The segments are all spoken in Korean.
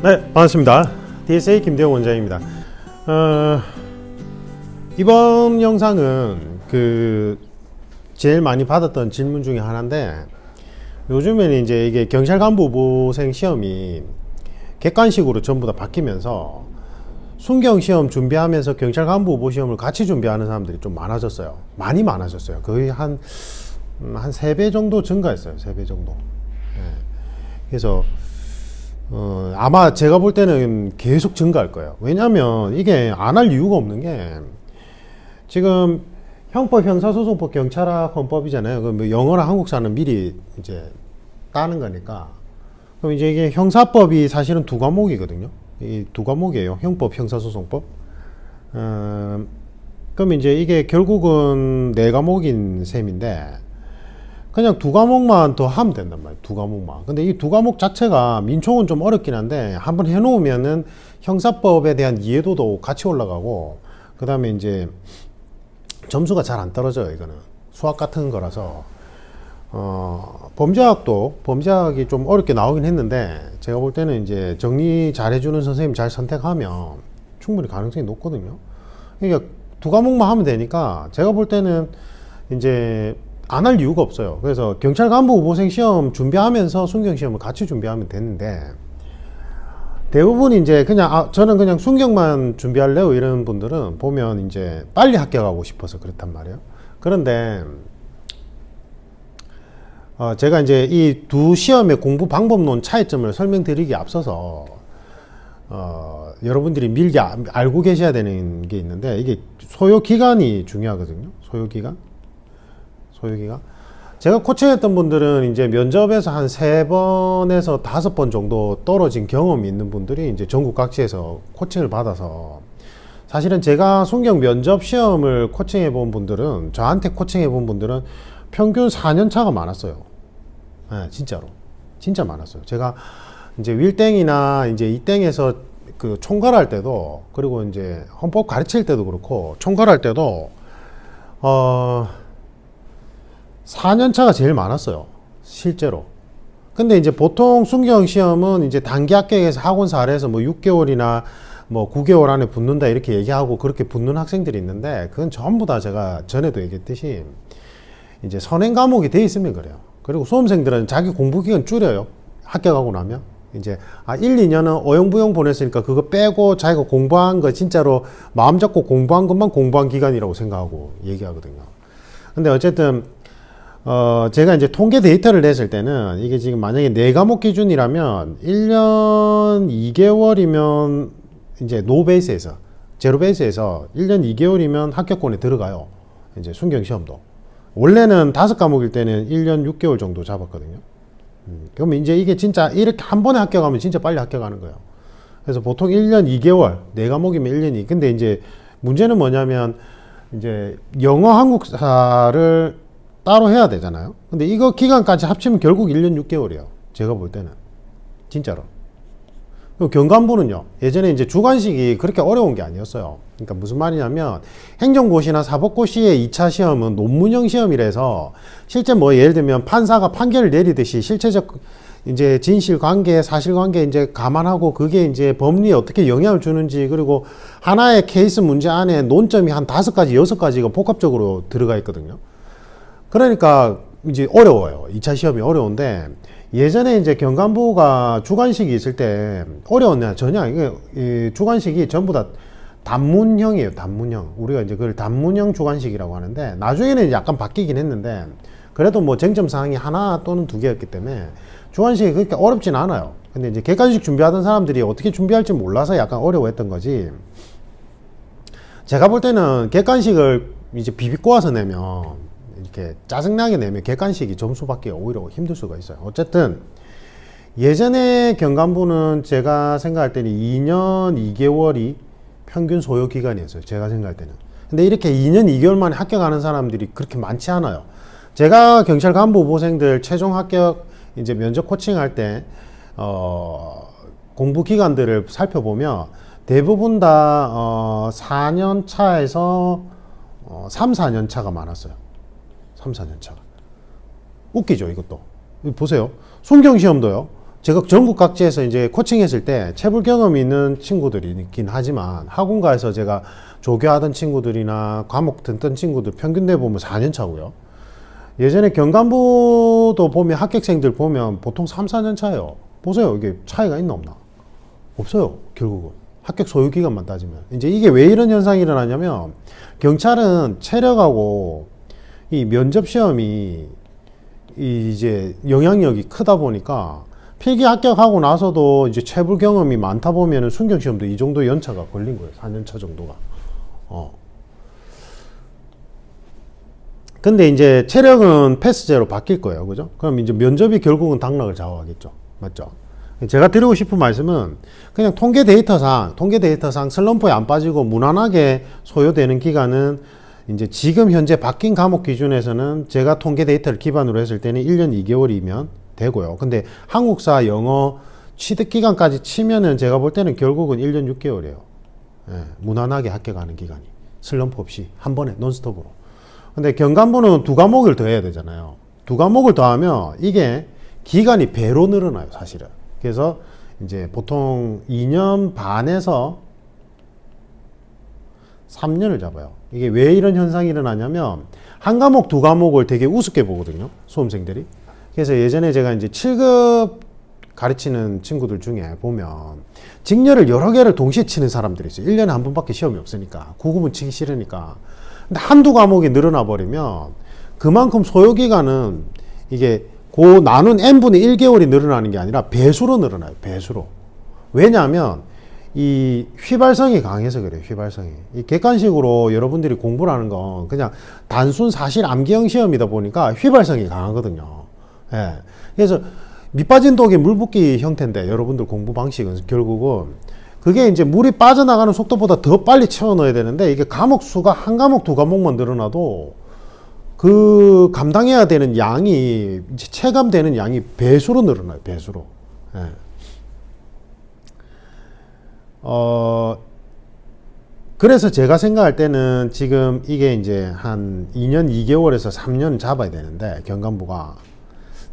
네, 반갑습니다. DSA 김대웅 원장입니다. 이번 영상은 제일 많이 받았던 질문 중에 하나인데, 요즘에는 이제 이게 경찰 간부 후보생 시험이 객관식으로 전부 다 바뀌면서 순경 시험 준비하면서 경찰 간부 후보 시험을 같이 준비하는 사람들이 좀 많아졌어요. 많이 많아졌어요. 거의 한 3배 정도 증가했어요. 3배 정도. 네. 그래서 아마 제가 볼 때는 계속 증가할 거예요. 왜냐하면 이게 안 할 이유가 없는 게, 지금 형법, 형사소송법, 경찰학, 헌법이잖아요. 그럼 뭐 영어랑 한국사는 미리 이제 따는 거니까. 그럼 이제 이게 형사법이 사실은 2과목이거든요. 이 2과목이에요. 형법, 형사소송법. 그럼 이제 이게 결국은 4과목인 셈인데, 그냥 2과목만 더 하면 된단 말이에요. 2과목만. 근데 이 2과목 자체가 민총은 좀 어렵긴 한데, 한번 해놓으면은 형사법에 대한 이해도도 같이 올라가고, 그 다음에 이제 점수가 잘 안 떨어져요. 이거는 수학 같은 거라서. 범죄학이 좀 어렵게 나오긴 했는데, 제가 볼 때는 이제 정리 잘 해주는 선생님 잘 선택하면 충분히 가능성이 높거든요. 그러니까 2과목만 하면 되니까 제가 볼 때는 이제 안 할 이유가 없어요. 그래서 경찰 간부 후보생 시험 준비하면서 순경 시험을 같이 준비하면 되는데, 대부분 이제 그냥 저는 그냥 순경만 준비할래요 이런 분들은 보면 이제 빨리 합격하고 싶어서 그렇단 말이에요. 그런데 제가 이제 이 두 시험의 공부 방법론 차이점을 설명드리기 앞서서 여러분들이 미리 알고 계셔야 되는 게 있는데, 이게 소요 기간이 중요하거든요. 소요 기간. 제가 코칭했던 분들은 이제 면접에서 한 3번에서 5번 정도 떨어진 경험이 있는 분들이 이제 전국 각지에서 코칭을 받아서, 사실은 제가 순경 면접 시험을 코칭해 본 분들은, 저한테 코칭해 본 분들은 평균 4년 차가 많았어요. 네, 진짜로. 진짜 많았어요. 제가 이제 윌땡이나 이제 이땡에서 그 총괄할 때도, 그리고 이제 헌법 가르칠 때도 그렇고, 총괄할 때도, 4년 차가 제일 많았어요. 실제로. 근데 이제 보통 순경 시험은 이제 단기 합격해서 학원 사례에서 뭐 6개월이나 뭐 9개월 안에 붙는다 이렇게 얘기하고 그렇게 붙는 학생들이 있는데, 그건 전부 다 제가 전에도 얘기했듯이 이제 선행 과목이 돼 있으면 그래요. 그리고 수험생들은 자기 공부 기간 줄여요. 합격하고 나면. 이제 1, 2년은 어영부영 보냈으니까 그거 빼고 자기가 공부한 거 진짜로 마음 잡고 공부한 것만 공부한 기간이라고 생각하고 얘기하거든요. 근데 어쨌든 제가 이제 통계 데이터를 냈을 때는, 이게 지금 만약에 4과목 기준이라면 1년 2개월이면 이제 노베이스에서, 제로베이스에서 1년 2개월이면 합격권에 들어가요. 이제 순경 시험도. 원래는 5과목일 때는 1년 6개월 정도 잡았거든요. 그럼 이제 이게 진짜 이렇게 한 번에 합격하면 진짜 빨리 합격하는 거예요. 그래서 보통 1년 2개월, 4과목이면 1년 2. 근데 이제 문제는 뭐냐면, 이제 영어 한국사를 따로 해야 되잖아요. 근데 이거 기간까지 합치면 결국 1년 6개월이에요. 제가 볼 때는. 진짜로. 그리고 경관부는요, 예전에 이제 주관식이 그렇게 어려운 게 아니었어요. 그러니까 무슨 말이냐면, 행정고시나 사법고시의 2차 시험은 논문형 시험이라서, 실제 뭐 예를 들면 판사가 판결을 내리듯이 실체적 이제 진실 관계, 사실 관계 이제 감안하고, 그게 이제 법리에 어떻게 영향을 주는지, 그리고 하나의 케이스 문제 안에 논점이 한 5가지, 6가지가 복합적으로 들어가 있거든요. 그러니까 이제 어려워요. 2차 시험이 어려운데, 예전에 이제 경관부가 주관식이 있을 때 어려웠냐? 전혀. 이게 주관식이 전부 다 단문형이에요. 단문형. 우리가 이제 그걸 단문형 주관식이라고 하는데, 나중에는 약간 바뀌긴 했는데, 그래도 뭐 쟁점 사항이 하나 또는 2개였기 때문에 주관식이 그렇게 어렵진 않아요. 근데 이제 객관식 준비하던 사람들이 어떻게 준비할지 몰라서 약간 어려워했던 거지. 제가 볼 때는 객관식을 이제 비비꼬아서 내면, 이렇게 짜증나게 내면 객관식이 점수 받기 오히려 힘들 수가 있어요. 어쨌든 예전에 경관부는 제가 생각할 때는 2년 2개월이 평균 소요 기간이었어요. 제가 생각할 때는. 근데 이렇게 2년 2개월 만에 합격하는 사람들이 그렇게 많지 않아요. 제가 경찰 간부 후보생들 최종 합격 이제 면접 코칭할 때 공부 기간들을 살펴보면 대부분 다 4년 차에서 3, 4년 차가 많았어요. 3, 4년 차가. 웃기죠, 이것도. 보세요. 순경시험도요. 제가 전국 각지에서 이제 코칭했을 때 체불 경험이 있는 친구들이 있긴 하지만 학원가에서 제가 조교하던 친구들이나 과목 듣던 친구들 평균 내보면 4년 차고요. 예전에 경간부도 보면 합격생들 보면 보통 3, 4년 차예요. 보세요. 이게 차이가 있나 없나? 없어요. 결국은. 합격 소요 기간만 따지면. 이제 이게 왜 이런 현상이 일어나냐면 경찰은 체력하고 이 면접 시험이 이제 영향력이 크다 보니까 필기 합격하고 나서도 이제 체불 경험이 많다 보면은 순경 시험도 이 정도 연차가 걸린 거예요. 4년 차 정도가. 근데 이제 체력은 패스제로 바뀔 거예요. 그죠? 그럼 이제 면접이 결국은 당락을 좌우하겠죠. 맞죠? 제가 드리고 싶은 말씀은 그냥 통계 데이터상 슬럼프에 안 빠지고 무난하게 소요되는 기간은 이제 지금 현재 바뀐 과목 기준에서는 제가 통계 데이터를 기반으로 했을 때는 1년 2개월이면 되고요. 근데 한국사, 영어 취득 기간까지 치면은 제가 볼 때는 결국은 1년 6개월이에요. 예, 무난하게 합격하는 기간이. 슬럼프 없이 한 번에 논스톱으로. 근데 경간부는 2과목을 더 해야 되잖아요. 2과목을 더하면 이게 기간이 배로 늘어나요, 사실은. 그래서 이제 보통 2년 반에서 3년을 잡아요. 이게 왜 이런 현상이 일어나냐면 한 과목, 2과목을 되게 우습게 보거든요, 수험생들이. 그래서 예전에 제가 이제 7급 가르치는 친구들 중에 보면 직렬을 여러 개를 동시에 치는 사람들이 있어요. 1년에 한 번밖에 시험이 없으니까. 9급은 치기 싫으니까. 근데 한두 과목이 늘어나 버리면 그만큼 소요기간은 이게 그 나눈 n분의 1개월이 늘어나는 게 아니라 배수로 늘어나요. 배수로. 왜냐하면 이 휘발성이 강해서 그래요. 휘발성이. 이 객관식으로 여러분들이 공부를 하는 건 그냥 단순 사실 암기형 시험이다 보니까 휘발성이 강하거든요. 예. 그래서 밑빠진 독에 물 붓기 형태인데 여러분들 공부 방식은 결국은 그게 이제 물이 빠져나가는 속도보다 더 빨리 채워 넣어야 되는데 이게 과목 수가 한 과목, 2과목만 늘어나도 그 감당해야 되는 양이 체감되는 양이 배수로 늘어나요. 배수로. 예. 그래서 제가 생각할 때는 지금 이게 이제 한 2년 2개월에서 3년 잡아야 되는데 경간부가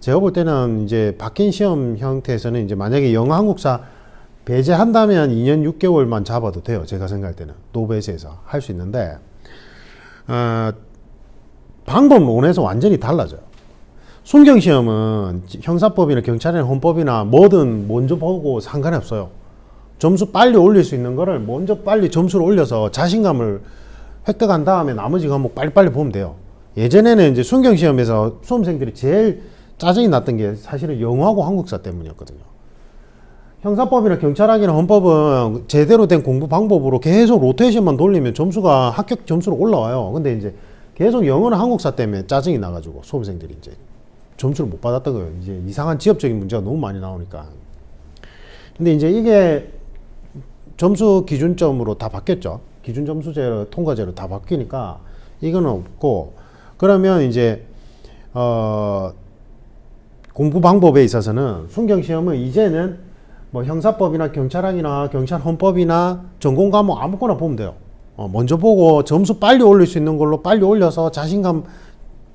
제가 볼 때는 이제 바뀐 시험 형태에서는 이제 만약에 영어 한국사 배제한다면 2년 6개월만 잡아도 돼요. 제가 생각할 때는 노배제에서 할 수 있는데 방법론에서 완전히 달라져요. 순경시험은 형사법이나 경찰이나 헌법이나 뭐든 먼저 보고 상관이 없어요. 점수 빨리 올릴 수 있는 거를 먼저 빨리 점수를 올려서 자신감을 획득한 다음에 나머지 과목 빨리빨리 보면 돼요. 예전에는 이제 순경시험에서 수험생들이 제일 짜증이 났던 게 사실은 영어하고 한국사 때문이었거든요. 형사법이나 경찰학이나 헌법은 제대로 된 공부 방법으로 계속 로테이션만 돌리면 점수가 합격 점수로 올라와요. 근데 이제 계속 영어나 한국사 때문에 짜증이 나가지고 수험생들이 이제 점수를 못 받았던 거예요. 이제 이상한 지엽적인 문제가 너무 많이 나오니까. 근데 이제 이게 점수 기준점으로 다 바뀌었죠. 기준 점수제로 통과제로 다 바뀌니까 이거는 없고, 그러면 이제 공부 방법에 있어서는 순경시험은 이제는 뭐 형사법이나 경찰학이나 경찰 헌법이나 전공 과목 아무거나 보면 돼요. 먼저 보고 점수 빨리 올릴 수 있는 걸로 빨리 올려서 자신감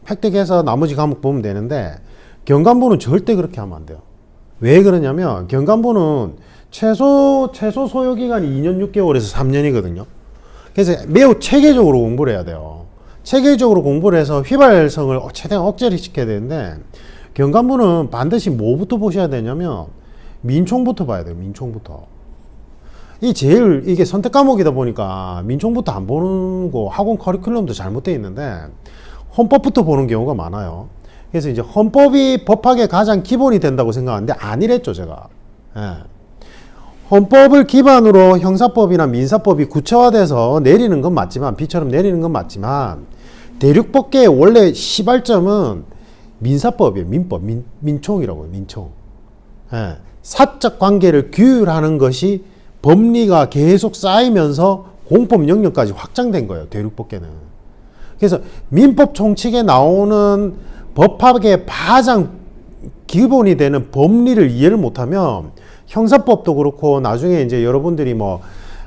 획득해서 나머지 과목 보면 되는데 경간부는 절대 그렇게 하면 안 돼요. 왜 그러냐면 경간부는 최소 소요 기간이 2년 6개월에서 3년이거든요. 그래서 매우 체계적으로 공부를 해야 돼요. 체계적으로 공부를 해서 휘발성을 최대한 억제를 시켜야 되는데 경간부는 반드시 뭐부터 보셔야 되냐면 민총부터 봐야 돼요. 민총부터. 이게 선택 과목이다 보니까 민총부터 안 보는 거 학원 커리큘럼도 잘못되어 있는데 헌법부터 보는 경우가 많아요. 그래서 이제 헌법이 법학의 가장 기본이 된다고 생각하는데 아니랬죠, 제가. 예. 헌법을 기반으로 형사법이나 민사법이 구체화돼서 내리는 건 맞지만, 비처럼 내리는 건 맞지만, 대륙법계의 원래 시발점은 민사법이에요. 민법, 민총이라고요, 민총. 예. 사적 관계를 규율하는 것이 법리가 계속 쌓이면서 공법 영역까지 확장된 거예요, 대륙법계는. 그래서 민법 총칙에 나오는 법학의 가장 기본이 되는 법리를 이해를 못하면 형사법도 그렇고 나중에 이제 여러분들이 뭐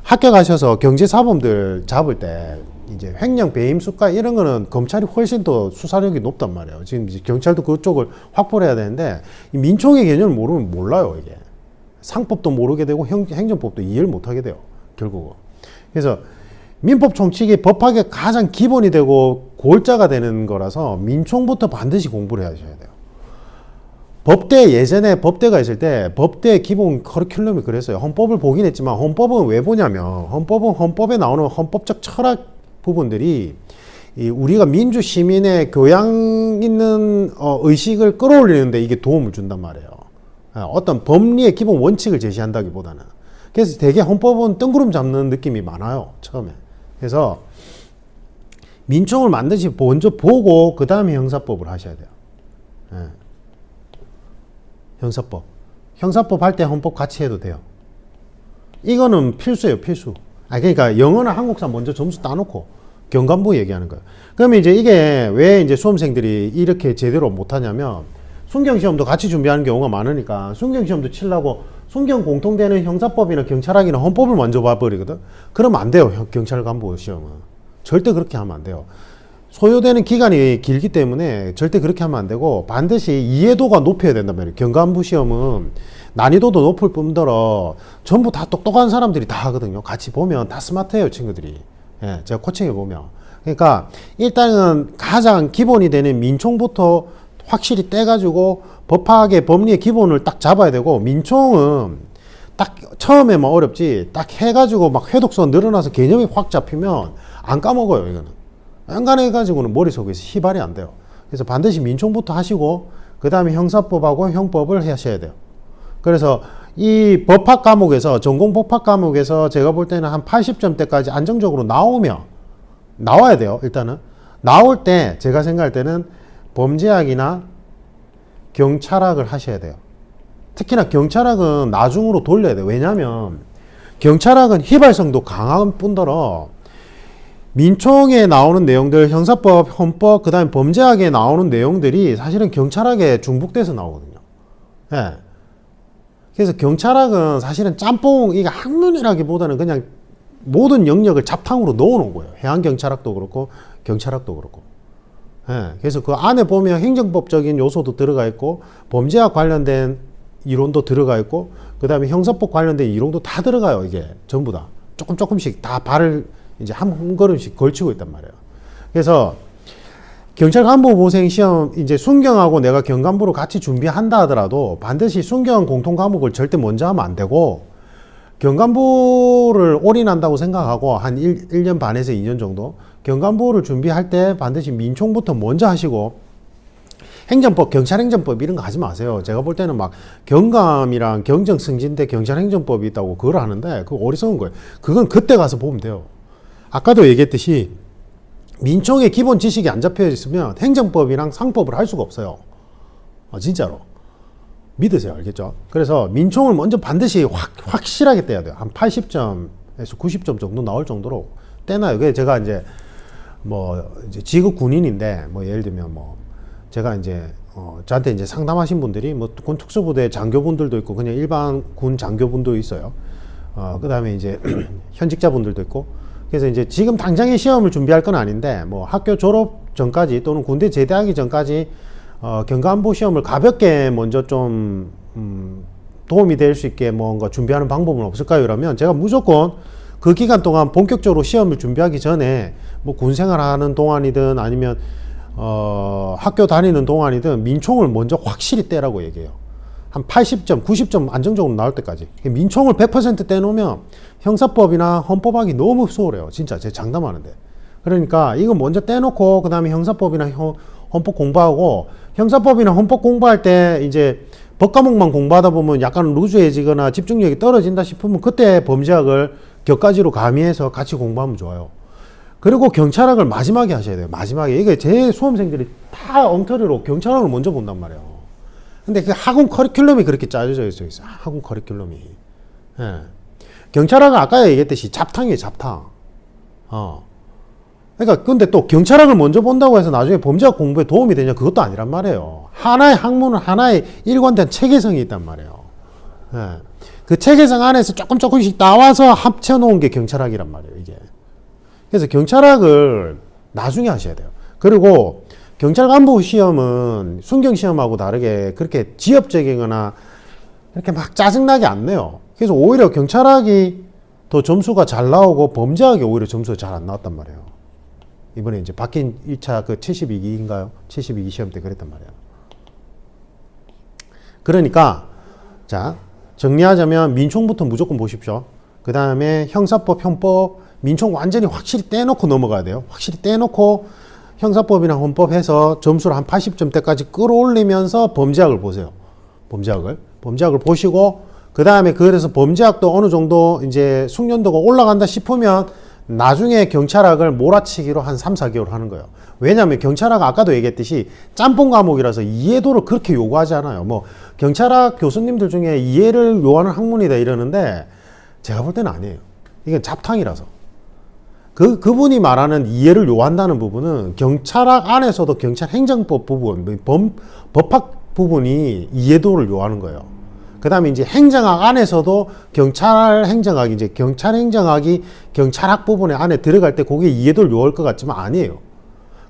합격하셔서 경제사범들 잡을 때 이제 횡령 배임 수가 이런 거는 검찰이 훨씬 더 수사력이 높단 말이에요. 지금 이제 경찰도 그쪽을 확보를 해야 되는데 이 민총의 개념을 모르면 몰라요, 이게. 상법도 모르게 되고 행정법도 이해를 못 하게 돼요, 결국은. 그래서 민법 총칙이 법학의 가장 기본이 되고 골자가 되는 거라서 민총부터 반드시 공부를 하셔야 돼요. 법대, 예전에 법대가 있을 때 법대 기본 커리큘럼이 그랬어요. 헌법을 보긴 했지만 헌법은 왜 보냐면 헌법에 나오는 헌법적 철학 부분들이 우리가 민주 시민의 교양 있는 의식을 끌어올리는데 이게 도움을 준단 말이에요. 어떤 법리의 기본 원칙을 제시한다기보다는. 그래서 되게 헌법은 뜬구름 잡는 느낌이 많아요, 처음에. 그래서 민총을 반드시 먼저 보고 그 다음에 형사법을 하셔야 돼요. 형사법 할 때 헌법 같이 해도 돼요. 이거는 필수예요, 필수. 그러니까 영어나 한국사 먼저 점수 따놓고 경관부 얘기하는 거예요. 그러면 이제 이게 왜 이제 수험생들이 이렇게 제대로 못하냐면 순경시험도 같이 준비하는 경우가 많으니까 순경시험도 치려고 순경 공통되는 형사법이나 경찰학이나 헌법을 먼저 봐버리거든. 그러면 안 돼요, 경찰 간부 시험은. 절대 그렇게 하면 안 돼요. 소요되는 기간이 길기 때문에 절대 그렇게 하면 안 되고 반드시 이해도가 높여야 된단 말이에요. 경간부 시험은 난이도도 높을 뿐더러 전부 다 똑똑한 사람들이 다 하거든요. 같이 보면 다 스마트해요, 친구들이. 예, 제가 코칭해 보면. 그러니까 일단은 가장 기본이 되는 민총부터 확실히 떼가지고 법학의 법리의 기본을 딱 잡아야 되고, 민총은 딱 처음에만 어렵지 딱 해가지고 막 회독서 늘어나서 개념이 확 잡히면 안 까먹어요, 이거는. 앵간해가지고는 머릿속에서 희발이 안 돼요. 그래서 반드시 민총부터 하시고 그 다음에 형사법하고 형법을 하셔야 돼요. 그래서 이 법학 과목에서, 전공 법학 과목에서 제가 볼 때는 한 80점대까지 안정적으로 나와야 돼요. 일단은 나올 때 제가 생각할 때는 범죄학이나 경찰학을 하셔야 돼요. 특히나 경찰학은 나중으로 돌려야 돼요. 왜냐하면 경찰학은 휘발성도 강한 뿐더러 민총에 나오는 내용들, 형사법, 헌법, 그 다음에 범죄학에 나오는 내용들이 사실은 경찰학에 중복돼서 나오거든요. 예. 그래서 경찰학은 사실은 짬뽕, 이게 학문이라기보다는 그냥 모든 영역을 잡탕으로 넣어놓은 거예요. 해양경찰학도 그렇고, 경찰학도 그렇고. 예. 그래서 그 안에 보면 행정법적인 요소도 들어가 있고, 범죄학 관련된 이론도 들어가 있고, 그 다음에 형사법 관련된 이론도 다 들어가요, 이게. 전부 다. 조금씩 다 발을 이제 한 걸음씩 걸치고 있단 말이에요. 그래서 경찰 간부 보생 시험 이제 순경하고 내가 경간부로 같이 준비한다 하더라도 반드시 순경 공통 과목을 절대 먼저 하면 안 되고, 경간부를 올인한다고 생각하고 한 1년 반에서 2년 정도 경간부를 준비할 때 반드시 민총부터 먼저 하시고, 행정법, 경찰행정법 이런 거 하지 마세요. 제가 볼 때는 막 경감이랑 경정승진대 경찰행정법이 있다고 그걸 하는데 그거 어리석은 거예요. 그건 그때 가서 보면 돼요. 아까도 얘기했듯이 민총의 기본 지식이 안 잡혀 있으면 행정법이랑 상법을 할 수가 없어요. 진짜로. 믿으세요. 알겠죠? 그래서 민총을 먼저 반드시 확실하게 떼야 돼요. 한 80점에서 90점 정도 나올 정도로 떼놔요. 그래서 제가 이제 이제 지급 군인인데 예를 들면 제가 이제 저한테 이제 상담하신 분들이 군 특수부대 장교분들도 있고 그냥 일반 군 장교분도 있어요. 그 다음에 이제 현직자분들도 있고. 그래서 이제 지금 당장에 시험을 준비할 건 아닌데 학교 졸업 전까지 또는 군대 제대하기 전까지 경간부 시험을 가볍게 먼저 좀 도움이 될 수 있게 뭔가 준비하는 방법은 없을까요? 이러면 제가 무조건 그 기간 동안 본격적으로 시험을 준비하기 전에 군 생활하는 동안이든 아니면 학교 다니는 동안이든 민총을 먼저 확실히 떼라고 얘기해요. 한 80점, 90점 안정적으로 나올 때까지. 민총을 100% 떼놓으면 형사법이나 헌법하기 너무 수월해요. 진짜 제가 장담하는데. 그러니까 이거 먼저 떼놓고 그 다음에 형사법이나 헌법 공부하고, 형사법이나 헌법 공부할 때 이제 법 과목만 공부하다 보면 약간 루즈해지거나 집중력이 떨어진다 싶으면 그때 범죄학을 격가지로 가미해서 같이 공부하면 좋아요. 그리고 경찰학을 마지막에 하셔야 돼요. 마지막에. 이게 제 수험생들이 다 엉터리로 경찰학을 먼저 본단 말이에요. 근데 그 학원 커리큘럼이 그렇게 짜여져 있어요. 학원 커리큘럼이. 예. 경찰학은 아까 얘기했듯이 잡탕이에요, 잡탕. 그러니까 근데 또 경찰학을 먼저 본다고 해서 나중에 범죄학 공부에 도움이 되냐? 그것도 아니란 말이에요. 하나의 학문은 하나의 일관된 체계성이 있단 말이에요. 예. 그 체계성 안에서 조금씩 나와서 합쳐놓은 게 경찰학이란 말이에요, 이게. 그래서 경찰학을 나중에 하셔야 돼요. 그리고 경찰 간부 시험은 순경 시험하고 다르게 그렇게 지엽적이거나 이렇게 막 짜증나게 안 내요. 그래서 오히려 경찰학이 더 점수가 잘 나오고 범죄학이 오히려 점수가 잘 안 나왔단 말이에요. 이번에 이제 바뀐 1차 그 72기인가요? 72기 시험 때 그랬단 말이에요. 그러니까 자, 정리하자면 민총부터 무조건 보십시오. 그 다음에 형사법, 형법, 민총 완전히 확실히 떼놓고 넘어가야 돼요. 확실히 떼놓고 형사법이나 헌법 해서 점수를 한 80점대까지 끌어올리면서 범죄학을 보세요. 범죄학을 보시고, 그 다음에 그래서 범죄학도 어느 정도 이제 숙련도가 올라간다 싶으면 나중에 경찰학을 몰아치기로 한 3, 4개월 하는 거예요. 왜냐하면 경찰학 아까도 얘기했듯이 짬뽕 과목이라서 이해도를 그렇게 요구하지 않아요. 뭐 경찰학 교수님들 중에 이해를 요하는 학문이다 이러는데 제가 볼 때는 아니에요. 이건 잡탕이라서. 그분이 말하는 이해를 요한다는 부분은 경찰학 안에서도 경찰행정법 부분, 법학 부분이 이해도를 요하는 거예요. 그 다음에 이제 행정학 안에서도 경찰행정학이 이제 경찰행정학이 경찰학 부분에 안에 들어갈 때 그게 이해도를 요할 것 같지만 아니에요.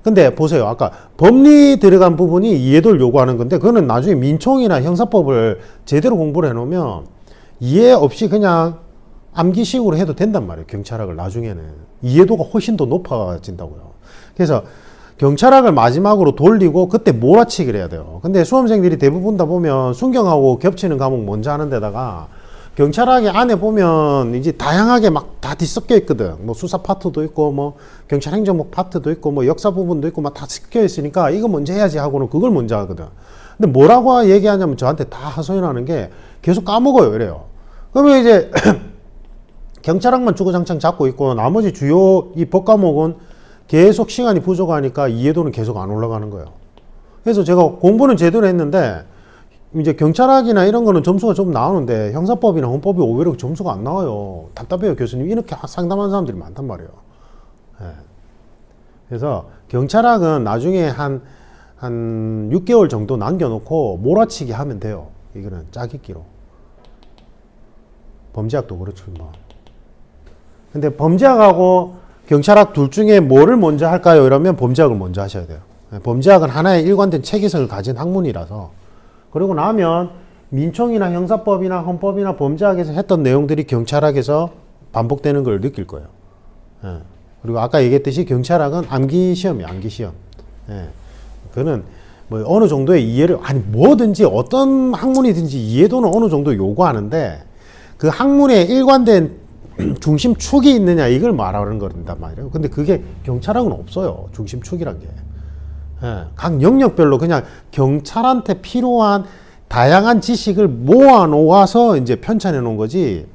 근데 보세요. 아까 법리 들어간 부분이 이해도를 요구하는 건데 그거는 나중에 민총이나 형사법을 제대로 공부를 해놓으면 이해 없이 그냥 암기식으로 해도 된단 말이에요. 경찰학을 나중에는. 이해도가 훨씬 더 높아진다고요. 그래서 경찰학을 마지막으로 돌리고 그때 몰아치기를 해야 돼요. 근데 수험생들이 대부분 다 보면 순경하고 겹치는 과목 먼저 하는 데다가 경찰학의 안에 보면 이제 다양하게 막 다 뒤섞여 있거든. 뭐 수사 파트도 있고 뭐 경찰행정법 파트도 있고 뭐 역사 부분도 있고 막 다 섞여 있으니까 이거 먼저 해야지 하고는 그걸 먼저 하거든. 근데 뭐라고 얘기하냐면 저한테 다 하소연하는 게 계속 까먹어요. 이래요. 그러면 이제 경찰학만 주구장창 잡고 있고 나머지 주요 이 법과목은 계속 시간이 부족하니까 이해도는 계속 안 올라가는 거예요. 그래서 제가 공부는 제대로 했는데 이제 경찰학이나 이런 거는 점수가 좀 나오는데 형사법이나 헌법이 오히려 점수가 안 나와요. 답답해요. 교수님 이렇게 상담하는 사람들이 많단 말이에요. 네. 그래서 경찰학은 나중에 한 6개월 정도 남겨놓고 몰아치기 하면 돼요. 이거는 짜깁기로. 범죄학도 그렇죠. 뭐. 근데 범죄학하고 경찰학 둘 중에 뭐를 먼저 할까요? 이러면 범죄학을 먼저 하셔야 돼요. 범죄학은 하나의 일관된 체계성을 가진 학문이라서 그러고 나면 민총이나 형사법이나 헌법이나 범죄학에서 했던 내용들이 경찰학에서 반복되는 걸 느낄 거예요. 그리고 아까 얘기했듯이 경찰학은 암기 시험이에요. 암기 시험. 그거는 뭐 어느 정도의 이해를 아니 뭐든지 어떤 학문이든지 이해도는 어느 정도 요구하는데 그 학문의 일관된 중심축이 있느냐 이걸 말하는 거란단 말이에요. 근데 그게 경찰학은 없어요. 중심축이란 게. 각 영역별로 그냥 경찰한테 필요한 다양한 지식을 모아 놓아서 이제 편찬해 놓은 거지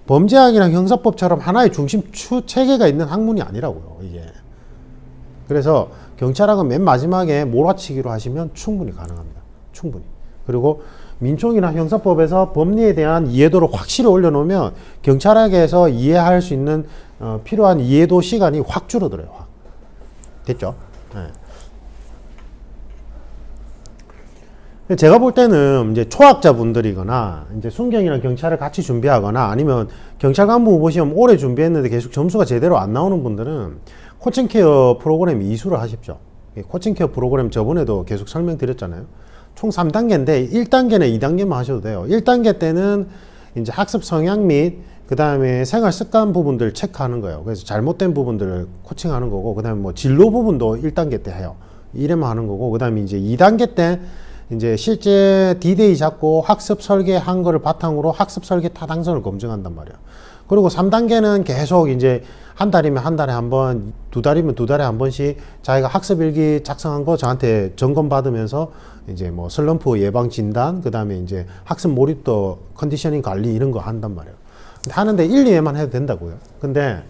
범죄학이나 형사법처럼 하나의 중심축 체계가 있는 학문이 아니라고요. 이게. 그래서 경찰학은 맨 마지막에 몰아치기로 하시면 충분히 가능합니다. 충분히. 그리고 민총이나 형사법에서 법리에 대한 이해도를 확실히 올려놓으면 경찰학에서 이해할 수 있는 필요한 이해도 시간이 확 줄어들어요. 확. 됐죠? 제가 볼 때는 이제 초학자분들이거나 이제 순경이랑 경찰을 같이 준비하거나 아니면 경찰 간부 후보 시험 오래 준비했는데 계속 점수가 제대로 안 나오는 분들은 코칭 케어 프로그램 이수를 하십시오. 코칭 케어 프로그램 저번에도 계속 설명드렸잖아요. 총 3단계인데 1단계는 2단계만 하셔도 돼요. 1단계 때는 이제 학습 성향 및 그 다음에 생활 습관 부분들 체크하는 거예요. 그래서 잘못된 부분들을 코칭하는 거고 그 다음에 뭐 진로 부분도 1단계 때 해요. 이래만 하는 거고 그 다음에 이제 2단계 때 이제 실제 D-Day 잡고 학습 설계한 거를 바탕으로 학습 설계 타당성을 검증한단 말이에요. 그리고 3단계는 계속 이제 한 달이면 한 달에 한 번, 두 달이면 두 달에 한 번씩 자기가 학습 일기 작성한 거 저한테 점검 받으면서 이제 뭐 슬럼프 예방 진단, 그 다음에 이제 학습 몰입도 컨디셔닝 관리 이런 거 한단 말이에요. 근데 하는데 1, 2회만 해도 된다고요. 근데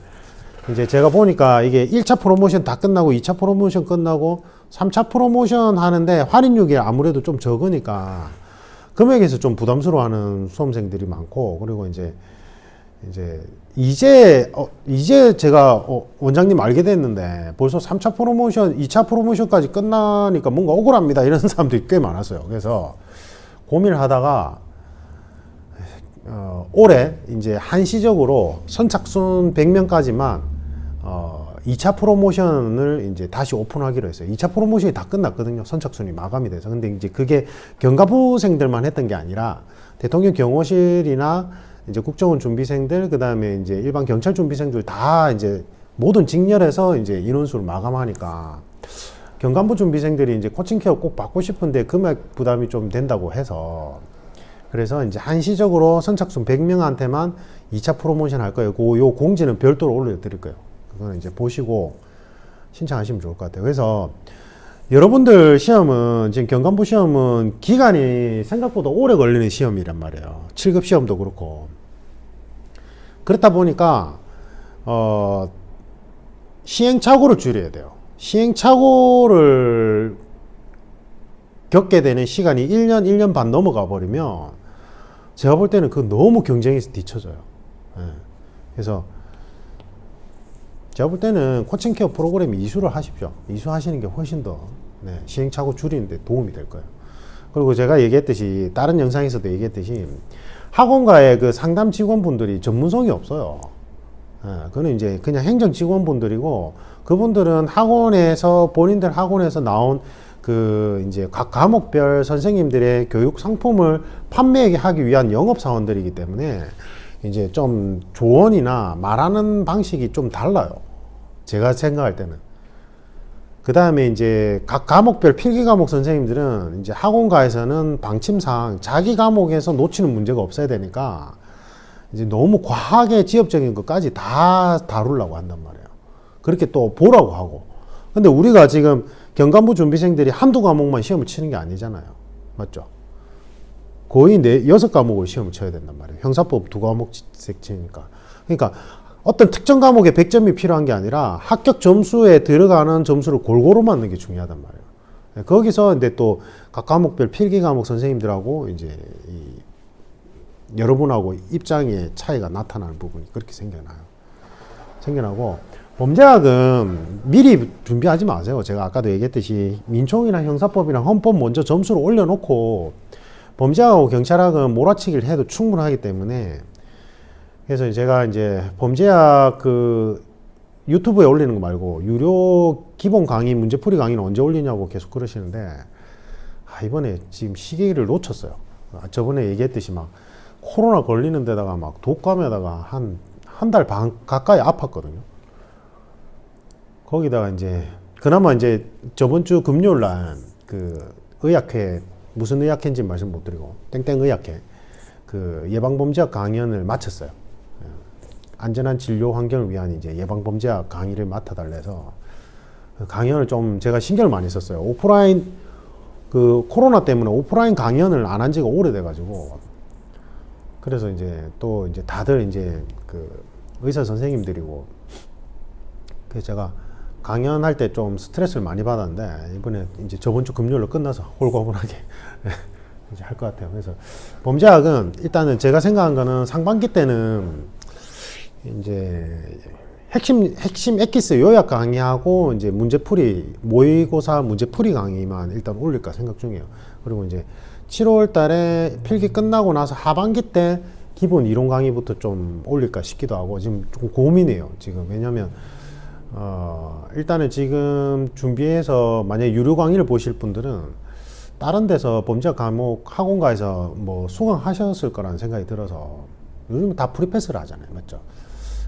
이제 제가 보니까 이게 1차 프로모션 다 끝나고 2차 프로모션 끝나고 3차 프로모션 하는데 할인율이 아무래도 좀 적으니까 금액에서 좀 부담스러워하는 수험생들이 많고 그리고 이제 제가 원장님 알게 됐는데 벌써 3차 프로모션, 2차 프로모션까지 끝나니까 뭔가 억울합니다. 이런 사람들이 꽤 많았어요. 그래서 고민을 하다가 올해 이제 한시적으로 선착순 100명까지만 2차 프로모션을 이제 다시 오픈하기로 했어요. 2차 프로모션이 다 끝났거든요. 선착순이 마감이 돼서. 근데 이제 그게 경가부생들만 했던 게 아니라 대통령 경호실이나 이제 국정원 준비생들, 그 다음에 이제 일반 경찰 준비생들 다 이제 모든 직렬해서 이제 인원수를 마감하니까 경관부 준비생들이 이제 코칭 케어 꼭 받고 싶은데 금액 부담이 좀 된다고 해서 그래서 이제 한시적으로 선착순 100명한테만 2차 프로모션 할 거예요. 요 공지는 별도로 올려드릴 거예요. 그거는 이제 보시고 신청하시면 좋을 것 같아요. 그래서 여러분들 시험은 지금 경관부 시험은 기간이 생각보다 오래 걸리는 시험이란 말이에요. 7급 시험도 그렇고 그렇다 보니까 시행착오를 줄여야 돼요. 시행착오를 겪게 되는 시간이 1년, 1년 반 넘어가 버리면 제가 볼 때는 그 너무 경쟁에서 뒤쳐져요. 예. 그래서 제가 볼 때는 코칭 케어 프로그램 이수를 하십시오. 이수하시는 게 훨씬 더 시행착오 줄이는데 도움이 될 거예요. 그리고 제가 얘기했듯이 다른 영상에서도 얘기했듯이 학원가의 그 상담 직원분들이 전문성이 없어요. 예, 그는 이제 그냥 행정 직원분들이고 그분들은 학원에서 본인들 학원에서 나온 그 이제 각 과목별 선생님들의 교육 상품을 판매하기 위한 영업 사원들이기 때문에 이제 좀 조언이나 말하는 방식이 좀 달라요. 제가 생각할 때는. 그 다음에 이제 각 과목별 필기 과목 선생님들은 이제 학원가에서는 방침상 자기 과목에서 놓치는 문제가 없어야 되니까 이제 너무 과하게 지엽적인 것까지 다 다루려고 한단 말이에요. 그렇게 또 보라고 하고. 근데 우리가 지금 경관부 준비생들이 한두 과목만 시험을 치는 게 아니잖아요. 맞죠? 거의 6과목을 시험을 쳐야 된단 말이에요. 형사법 2과목씩 치니까. 그러니까 어떤 특정 과목에 100점이 필요한 게 아니라 합격 점수에 들어가는 점수를 골고루 맞는 게 중요하단 말이에요. 거기서 근데 또 각 과목별 필기 과목 선생님들하고 이제 여러분하고 입장의 차이가 나타나는 부분이 그렇게 생겨나고 범죄학은 미리 준비하지 마세요. 제가 아까도 얘기했듯이 민총이나 형사법이나 헌법 먼저 점수를 올려놓고 범죄학하고 경찰학은 몰아치기를 해도 충분하기 때문에 그래서 제가 이제 범죄학 그 유튜브에 올리는 거 말고 유료 기본 강의 문제풀이 강의는 언제 올리냐고 계속 그러시는데 이번에 지금 시기를 놓쳤어요. 저번에 얘기했듯이 막 코로나 걸리는 데다가 막 독감에다가 한 달 반 가까이 아팠거든요. 거기다가 이제 그나마 이제 저번 주 금요일 날 그 의학회 무슨 의학회인지 말씀 못 드리고 땡땡 의학회 그 예방범죄학 강연을 마쳤어요. 안전한 진료 환경을 위한 이제 예방범죄학 강의를 맡아달래서 강연을 좀 제가 신경을 많이 썼어요. 오프라인 그 코로나 때문에 오프라인 강연을 안 한 지가 오래돼가지고 그래서 이제 또 이제 다들 이제 그 의사 선생님들이고 그래서 제가 강연할 때 좀 스트레스를 많이 받았는데 이번에 이제 저번 주 금요일로 끝나서 홀가분하게 이제 할 것 같아요. 그래서 범죄학은 일단은 제가 생각한 거는 상반기 때는 이제 핵심 엑기스 요약 강의하고 이제 문제풀이 모의고사 문제풀이 강의만 일단 올릴까 생각 중이에요. 그리고 이제 7월 달에 필기 끝나고 나서 하반기 때 기본 이론 강의부터 좀 올릴까 싶기도 하고 지금 좀 고민이에요. 지금 왜냐면 일단은 지금 준비해서 만약에 유료 강의를 보실 분들은 다른 데서 범죄학 과목 학원가에서 뭐 수강하셨을 거라는 생각이 들어서 요즘 다 프리패스를 하잖아요. 맞죠?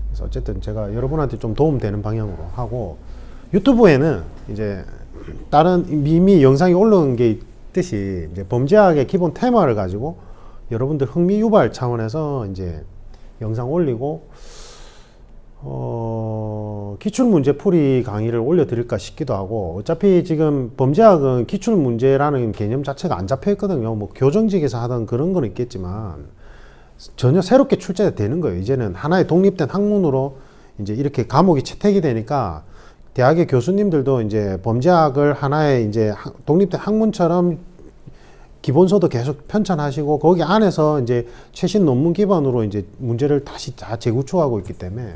그래서 어쨌든 제가 여러분한테 좀 도움되는 방향으로 하고 유튜브에는 이제 다른 이미 영상이 올라온 게 있듯이 이제 범죄학의 기본 테마를 가지고 여러분들 흥미 유발 차원에서 이제 영상 올리고 기출문제풀이 강의를 올려드릴까 싶기도 하고 어차피 지금 범죄학은 기출문제라는 개념 자체가 안 잡혀 있거든요. 뭐 교정직에서 하던 그런 건 있겠지만 전혀 새롭게 출제되는 거예요. 이제는 하나의 독립된 학문으로 이제 이렇게 과목이 채택이 되니까 대학의 교수님들도 이제 범죄학을 하나의 이제 독립된 학문처럼 기본서도 계속 편찬하시고 거기 안에서 이제 최신 논문 기반으로 이제 문제를 다시 다 재구축하고 있기 때문에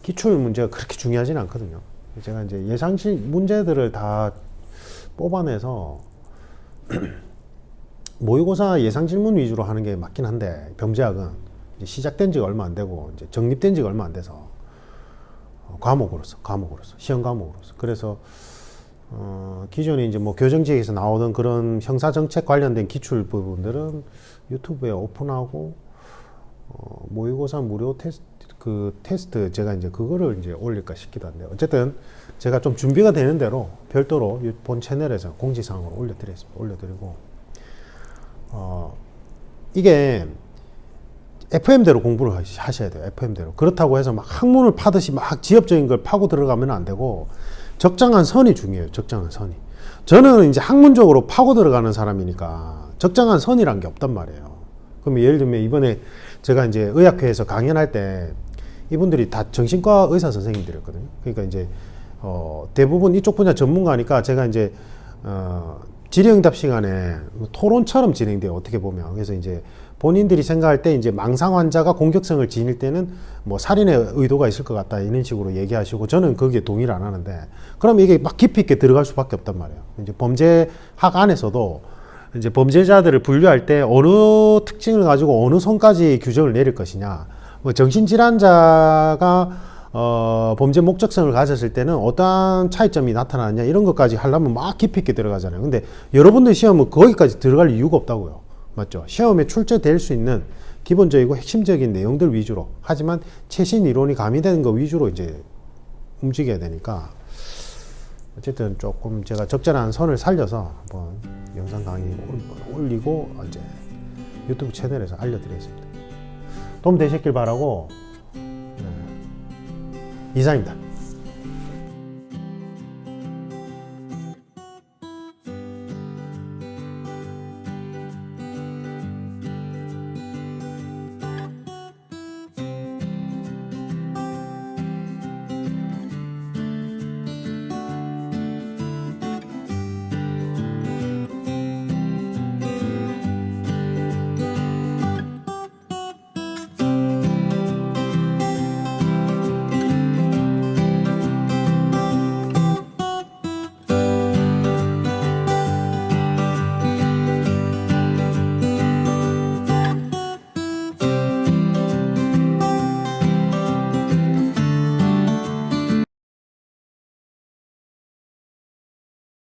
기출 문제가 그렇게 중요하진 않거든요. 제가 이제 예상식 문제들을 다 뽑아내서 모의고사 예상 질문 위주로 하는 게 맞긴 한데 범죄학은 이제 시작된 지가 얼마 안 되고 이제 정립된 지가 얼마 안 돼서 과목으로서 시험 과목으로서. 그래서 기존에 이제 뭐 교정지에서 나오던 그런 형사 정책 관련된 기출 부분들은 유튜브에 오픈하고 모의고사 무료 테스트 제가 이제 그거를 이제 올릴까 싶기도 한데, 어쨌든 제가 좀 준비가 되는 대로 별도로 본 채널에서 공지사항으로 올려드리고, 이게 FM대로 공부를 하셔야 돼요. FM대로. 그렇다고 해서 막 학문을 파듯이 막 지엽적인 걸 파고 들어가면 안 되고, 적정한 선이 중요해요. 적정한 선이. 저는 이제 학문적으로 파고 들어가는 사람이니까 적정한 선이란 게 없단 말이에요. 그럼 예를 들면 이번에 제가 이제 의학회에서 강연할 때 이분들이 다 정신과 의사 선생님들이었거든요. 그러니까 이제 대부분 이쪽 분야 전문가니까 제가 이제 질의응답 시간에 토론처럼 진행돼요. 어떻게 보면. 그래서 이제 본인들이 생각할 때 이제 망상 환자가 공격성을 지닐 때는 뭐 살인의 의도가 있을 것 같다 이런 식으로 얘기하시고, 저는 거기에 동의를 안 하는데, 그럼 이게 막 깊이 있게 들어갈 수밖에 없단 말이에요. 이제 범죄학 안에서도 이제 범죄자들을 분류할 때 어느 특징을 가지고 어느 선까지 규정을 내릴 것이냐, 뭐 정신질환자가 범죄 목적성을 가졌을 때는 어떠한 차이점이 나타나느냐, 이런 것까지 하려면 막 깊이 있게 들어가잖아요. 근데 여러분들 시험은 거기까지 들어갈 이유가 없다고요. 맞죠? 시험에 출제될 수 있는 기본적이고 핵심적인 내용들 위주로, 하지만 최신 이론이 가미되는 거 위주로 이제 움직여야 되니까, 어쨌든 조금 제가 적절한 선을 살려서 한번 영상 강의 올리고 이제 유튜브 채널에서 알려드리겠습니다. 도움 되셨길 바라고, 이상입니다.